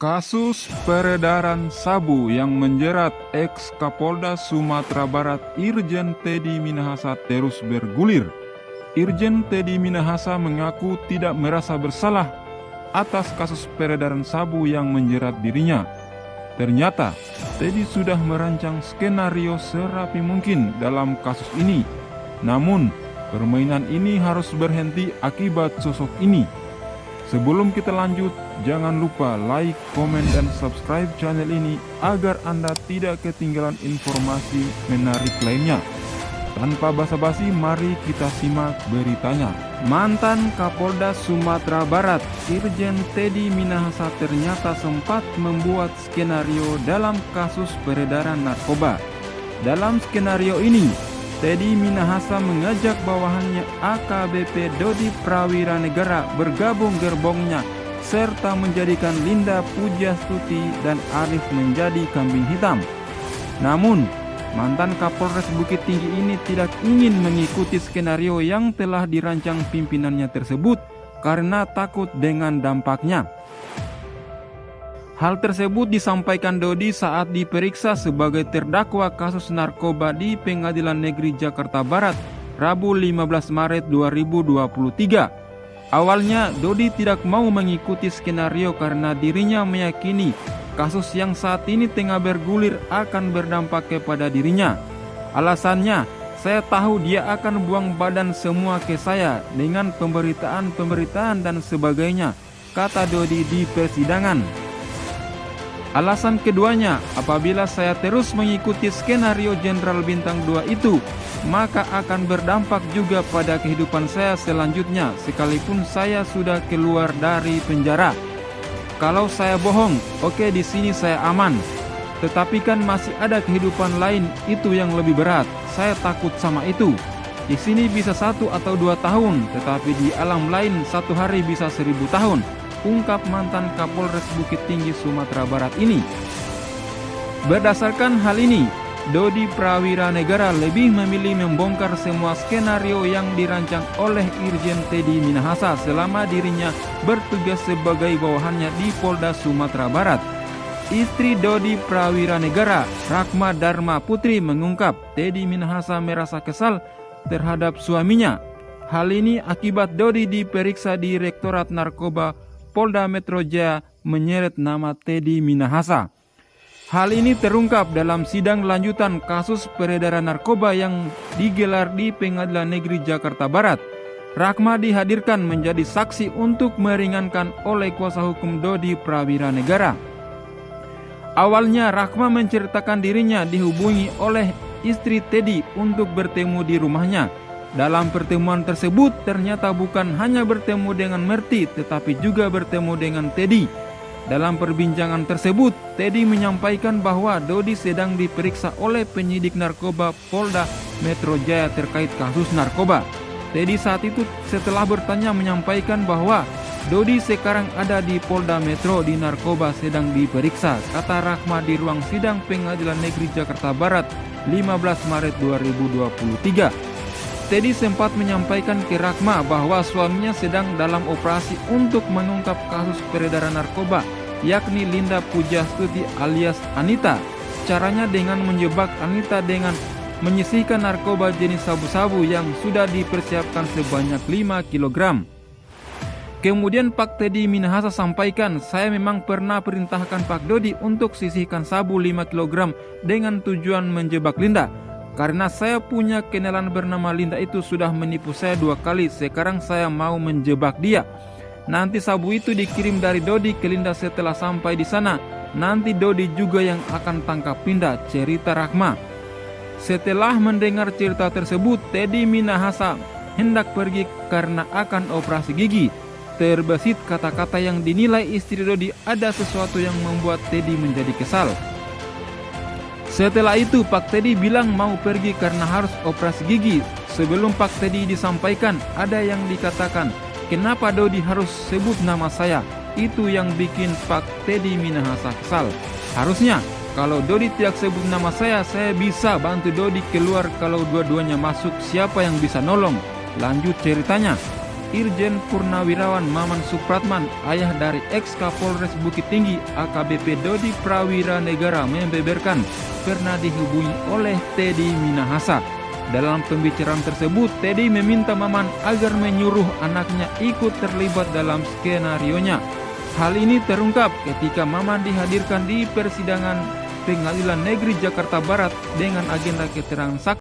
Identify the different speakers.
Speaker 1: Kasus peredaran sabu yang menjerat ex-Kapolda Sumatera Barat Irjen Teddy Minahasa terus bergulir. Irjen Teddy Minahasa mengaku tidak merasa bersalah atas kasus peredaran sabu yang menjerat dirinya. Ternyata, Teddy sudah merancang skenario serapi mungkin dalam kasus ini. Namun, permainan ini harus berhenti akibat sosok ini. Sebelum kita lanjut, jangan lupa like, komen, dan subscribe channel ini agar Anda tidak ketinggalan informasi menarik lainnya. Tanpa basa-basi, mari kita simak beritanya. Mantan Kapolda Sumatera Barat, Irjen Teddy Minahasa ternyata sempat membuat skenario dalam kasus peredaran narkoba. Dalam skenario ini, Teddy Minahasa mengajak bawahannya AKBP Dodi Prawiranegara bergabung gerbongnya serta menjadikan Linda Pujastuti dan Arif menjadi kambing hitam. Namun, mantan Kapolres Bukit Tinggi ini tidak ingin mengikuti skenario yang telah dirancang pimpinannya tersebut karena takut dengan dampaknya. Hal tersebut disampaikan Dodi saat diperiksa sebagai terdakwa kasus narkoba di Pengadilan Negeri Jakarta Barat, Rabu 15 Maret 2023. Awalnya, Dodi tidak mau mengikuti skenario karena dirinya meyakini kasus yang saat ini tengah bergulir akan berdampak kepada dirinya. Alasannya, saya tahu dia akan buang badan semua ke saya dengan pemberitaan dan sebagainya, kata Dodi di persidangan. Alasan keduanya, apabila saya terus mengikuti skenario Jenderal Bintang 2 itu, maka akan berdampak juga pada kehidupan saya selanjutnya, sekalipun saya sudah keluar dari penjara. Kalau saya bohong, oke, di sini saya aman. Tetapi kan masih ada kehidupan lain, itu yang lebih berat. Saya takut sama itu. Di sini bisa 1 atau 2 tahun, tetapi di alam lain 1 hari bisa 1000 tahun. Ungkap mantan Kapolres Bukit Tinggi Sumatera Barat ini. Berdasarkan hal ini, Dodi Prawiranegara lebih memilih membongkar semua skenario yang dirancang oleh Irjen Teddy Minahasa selama dirinya bertugas sebagai bawahannya di Polda Sumatera Barat. Istri Dodi Prawiranegara, Rahma Dharma Putri, mengungkap Teddy Minahasa merasa kesal terhadap suaminya. Hal ini akibat Dodi diperiksa di Direktorat Narkoba Polda Metro Jaya menyeret nama Teddy Minahasa. Hal ini terungkap dalam sidang lanjutan kasus peredaran narkoba yang digelar di Pengadilan Negeri Jakarta Barat. Rahma dihadirkan menjadi saksi untuk meringankan oleh kuasa hukum Dodi Prawiranegara. Awalnya Rahma menceritakan dirinya dihubungi oleh istri Teddy untuk bertemu di rumahnya. Dalam pertemuan tersebut ternyata bukan hanya bertemu dengan Merti tetapi juga bertemu dengan Teddy. Dalam perbincangan tersebut, Teddy menyampaikan bahwa Dodi sedang diperiksa oleh penyidik narkoba Polda Metro Jaya terkait kasus narkoba. Teddy saat itu setelah bertanya menyampaikan bahwa Dodi sekarang ada di Polda Metro di narkoba sedang diperiksa, kata Rahma di ruang sidang Pengadilan Negeri Jakarta Barat 15 Maret 2023. Teddy sempat menyampaikan ke Rahma bahwa suaminya sedang dalam operasi untuk mengungkap kasus peredaran narkoba, yakni Linda Pujastuti alias Anita. Caranya dengan menjebak Anita dengan menyisihkan narkoba jenis sabu-sabu yang sudah dipersiapkan sebanyak 5 kg. Kemudian Pak Teddy Minahasa sampaikan, saya memang pernah perintahkan Pak Dodi untuk sisihkan sabu 5 kg dengan tujuan menjebak Linda. Karena saya punya kenalan bernama Linda itu sudah menipu saya 2 kali, sekarang saya mau menjebak dia. Nanti sabu itu dikirim dari Dodi ke Linda setelah sampai di sana. Nanti Dodi juga yang akan tangkap Linda, cerita Rahma. Setelah mendengar cerita tersebut, Teddy Minahasa hendak pergi karena akan operasi gigi. Terbesit kata-kata yang dinilai istri Dodi ada sesuatu yang membuat Teddy menjadi kesal. Setelah itu Pak Teddy bilang mau pergi karena harus operasi gigi. Sebelum Pak Teddy disampaikan, ada yang dikatakan, kenapa Dodi harus sebut nama saya? Itu yang bikin Pak Teddy Minahasa kesal. Harusnya kalau Dodi tidak sebut nama saya bisa bantu Dodi keluar. Kalau dua-duanya masuk, siapa yang bisa nolong? Lanjut ceritanya. Irjen Purnawirawan Maman Supratman, ayah dari ex-Kapolres Bukit Tinggi AKBP Dodi Prawira Negara, membeberkan pernah dihubungi oleh Teddy Minahasa. Dalam pembicaraan tersebut, Teddy meminta Maman agar menyuruh anaknya ikut terlibat dalam skenarionya. Hal ini terungkap ketika Maman dihadirkan di persidangan Pengadilan Negeri Jakarta Barat dengan agenda keterangan saksi